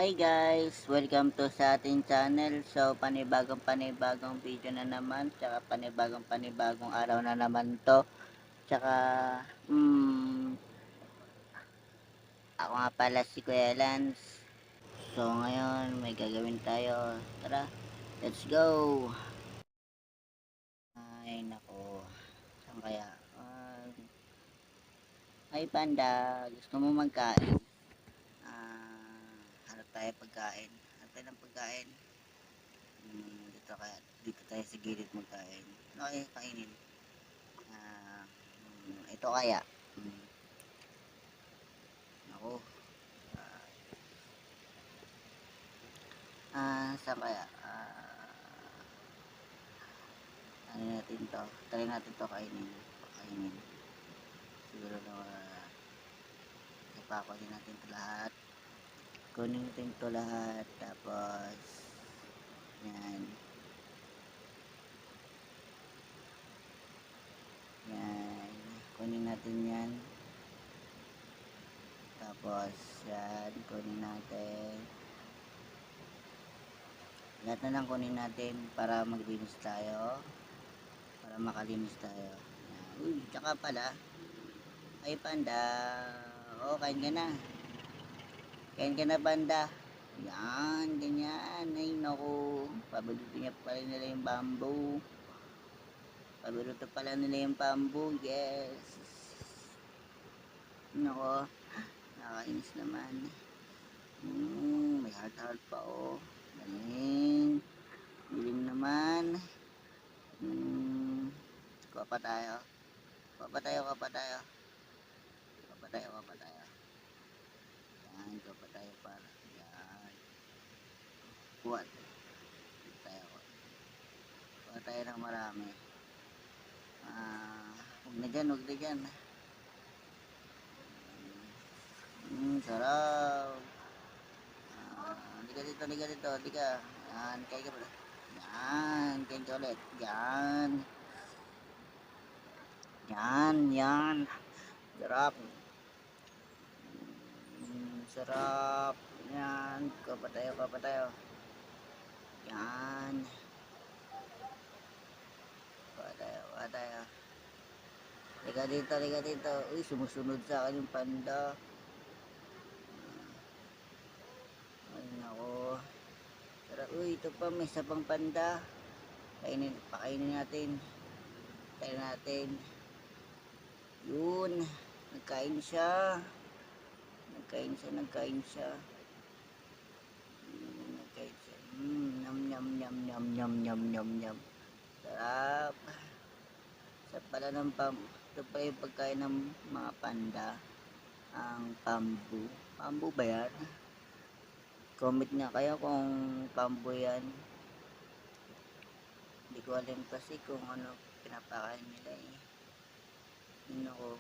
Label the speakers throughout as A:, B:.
A: Hi guys! Welcome to sa ating channel. So, panibagong video na naman. Tsaka panibagong araw na naman to. Tsaka, ako nga pala si Kuya Lance. So, ngayon may gagawin tayo. Tara, let's go! Ay, nako. Saan kaya? Ay, panda. Gusto mo magkain? Hanap tayo pagkain. Hanap tayo ng pagkain. Dito tayo sa gilid magkain. Ano kaya kainin? Ito kaya. Hmm, ako. Saan kaya? Ano natin to? Try natin to kainin. Kainin. Siguro na ipakunin natin to lahat. Kunin natin to lahat. Tapos, yan. Yan. Kunin natin yan. Tapos, yan. Kunin natin. Lahat na lang kunin natin para maglinis tayo. Para makalinis tayo. Yan. Uy, tsaka pala. Ay, panda. Oh, kain ka na. Kain ka na, panda. Yan, ganyan. Ay, naku. Pabaluto niya pala nila yung bamboo. Pabaluto pala nila yung bamboo. Yes. Naku. Nakakainis naman. May heart pa, oh. Galing. Galing naman. Kuha pa tayo. Kuha pa tayo. Yan, kuha pa tayo para. Yan. Kuha tayo. Kuha tayo ng marami. Huwag na dyan. Sarap. Liga dito. Yan, kain ka pala. Yan, kain ka ulit. Yan. Sarap. Sarap. Yan, kuha pa tayo. Yan. Kuha tayo. Liga dito. Uy, sumusunod sa akin yung panda. Ay, nako. Tara, uy, ito pa, may isa pang panda. Pakainin natin. Yun. Nagkain siya. Nagkain siya. Yum. Sarap. Sarap pala ito pala yung pagkain ng mga panda. Ang bamboo. Bamboo ba yan? Comment nga kayo kung bamboo yan. Hindi ko alam kasi kung ano pinapakain nila eh. Yun ako,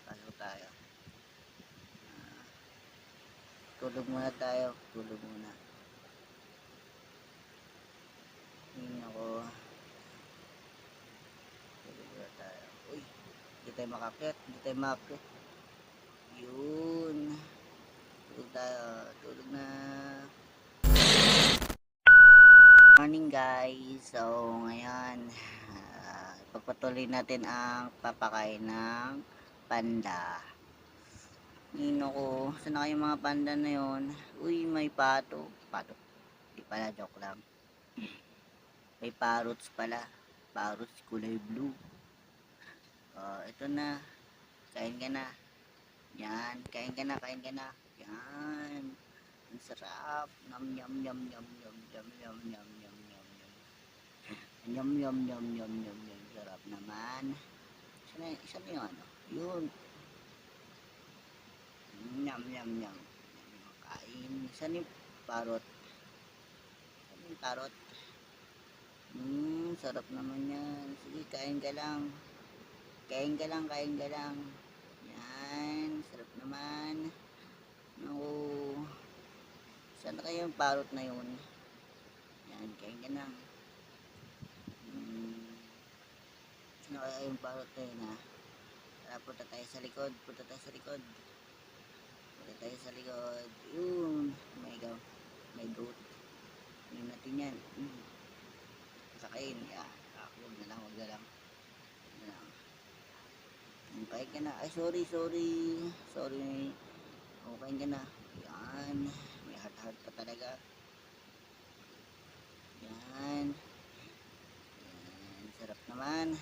A: pasok tayo. Tulog muna tayo. Yun ako. Tulog muna tayo. Uy, hindi tayo makakit. Yun. Tulog na. Morning guys. So ngayon ipagpatuloy natin ang papakain ng panda. Nino ko, saan na kayong mga panda na yon? Uy, may pato. Di pala, joke lang. May parrots pala. Parrots kulay blue. Ito na. Kain ka na. Yan, kain ka na. Yan. Ang sarap. Yum. Sarap naman. Isa na yung ano. Yun. Yum. Kain. Isa na yung parrot. Sarap naman yan. Sige, kain ka lang. Yan, sarap naman. Naku. Saan na kayo yung parrot na yun? Yan, kain ka lang. Saan na kaya yung parrot na yun, ha? Tara, punta tayo sa likod. Yun. ka na. Ay, sorry, sorry. Sorry. Okay ka na. Yan. May heart-heart pa talaga. Yan. Yan. Sarap naman.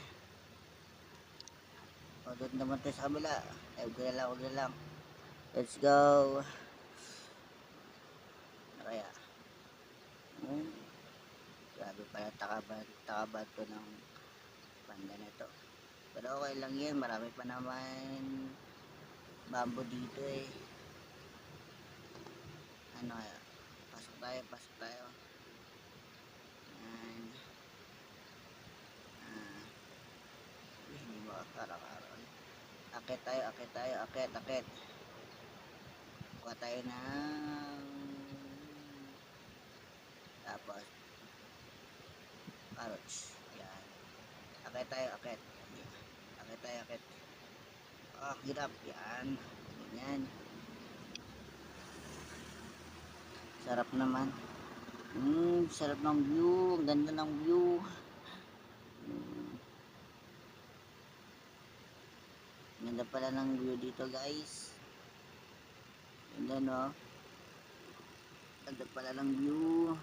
A: O, doon naman tayo sa kabila. Ay, huwag na lang, huwag na lang. Let's go. Ano kaya? Grabe pala takabad ko ng panda na to. Pero okay lang yan. Marami pa naman bamboo dito eh. Ano kaya? Pasok tayo, pasok tayo. Yan. Hindi mo kakarang-karang. Akit tayo, akit tayo, akit, akit. Kuha tayo ng tapos carrots. Yan. Akit tayo, akit. Akit tayo, akit. Ah, hirap. Yan. Ganyan. Sarap naman. Sarap ng view. Ang ganda ng view. Ganda pala ng view dito, guys. Ganda, no? Ganda pala ng view.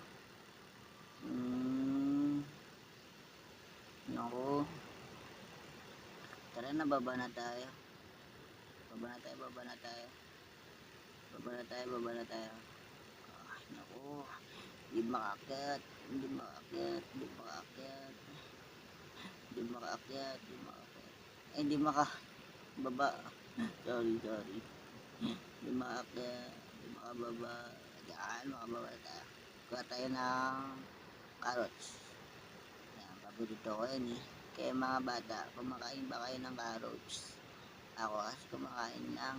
A: Naku. Tara na, baba na tayo. Baba na tayo, baba na tayo. Baba na tayo, baba na tayo. Ay, naku. Hindi makaakyat. Hindi makaakyat. Hindi makaakyat. Hindi makaakyat. Hindi makaakyat. Ay, hindi makababa. Sorry, sorry. Hindi makaakyat. Hindi makababa. Diyan, makababa tayo. Kuha tayo ng carrots. Yan, paborito ko yan eh. Kaya mga bata, kumakain ba kayo ng carrots? Ako kasi kumakain lang.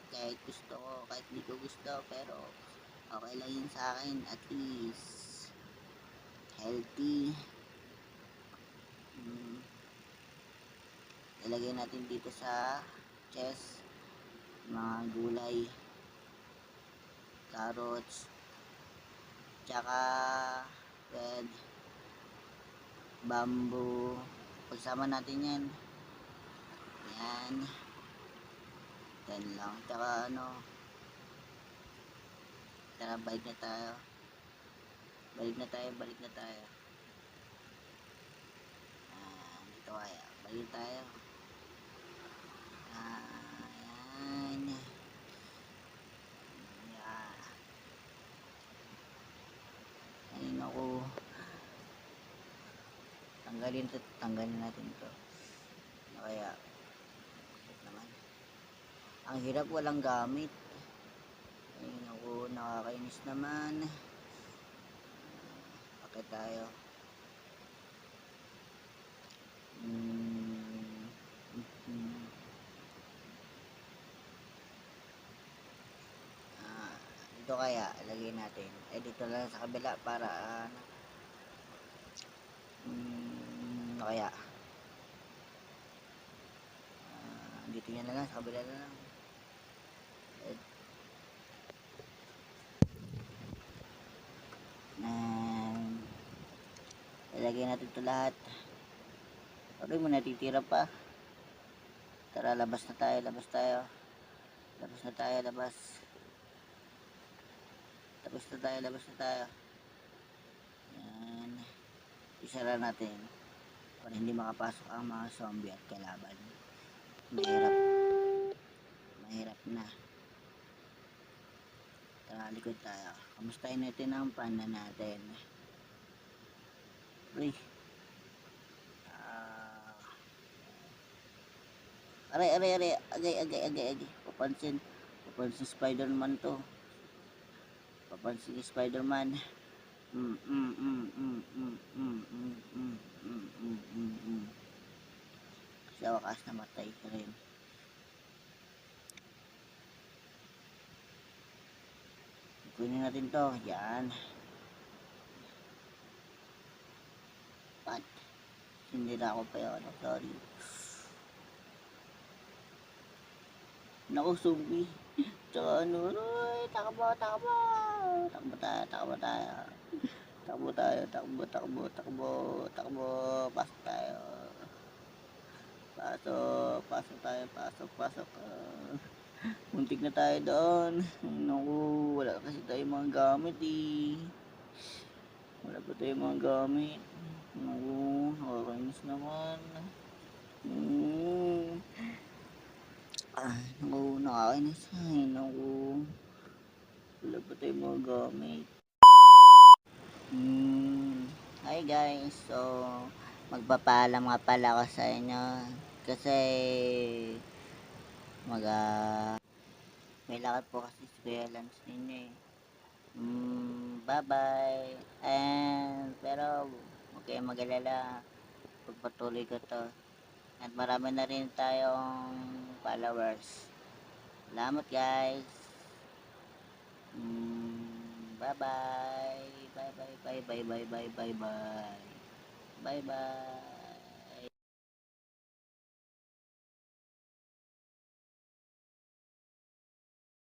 A: Kahit gusto ko, kahit di ko gusto, pero okay lang yun sa akin. At least, healthy. Ilagay natin dito sa chest mga gulay, carrots, tsaka red bamboo. Pagsama natin yan. Yan. Yan lang. Tsaka ano, tara, balik na tayo. Balik na tayo, balik na tayo. Dito kaya. Balik tayo. Yan. Yan. Ay, naku. Tanggalin natin ito. Kaya, naman. Ang hirap, walang gamit. Ay, naku, nakakainis naman. Bakit tayo? Dito kaya, ilagay natin. Ay, dito lang sa kabila para ano kaya? Dito yan na lang, sa kabila na lang. Ilagay natin ito lahat. Okay mo, natitira pa. Tara, labas na tayo, labas tayo. Labas na tayo, labas. Labas na tayo, labas na tayo. Yan. Isara natin para hindi makapasok ang mga zombie at kalaban. Mahirap. Mahirap na. Tara, likod tayo. Kamustahin natin ang panda natin. Uy. Aray, aray, aray. Agay. Papansin Spider-Man to. Papansin Spider-Man. Sa wakas namatay ka rin. Kunin natin to. Yan. Pat. Hindi na ako pa yun. Sorry. Naku, zombie. Tsaka ano. Takbo. Takbo tayo. Pasok tayo. Pasok, pasok tayo, pasok, pasok. Muntik na tayo doon. Ay, naku, wala kasi tayong mga gamit eh. Wala pa tayong mga gamit. Naku, nakakainis naman. Hmm. Naku, nakakainis. Ay, naku. Wala pa tayong mga gamit. Hi guys, so magpapaalam nga pala ako sa inyo kasi mag may lakad po kasi si Kuya Lance ninyo eh. Bye bye. And pero huwag kayong mag-alala, pagpatuloy ko to at marami na rin tayong followers. Salamat guys. Bye bye. Bye bye bye bye bye bye bye bye. Bye bye.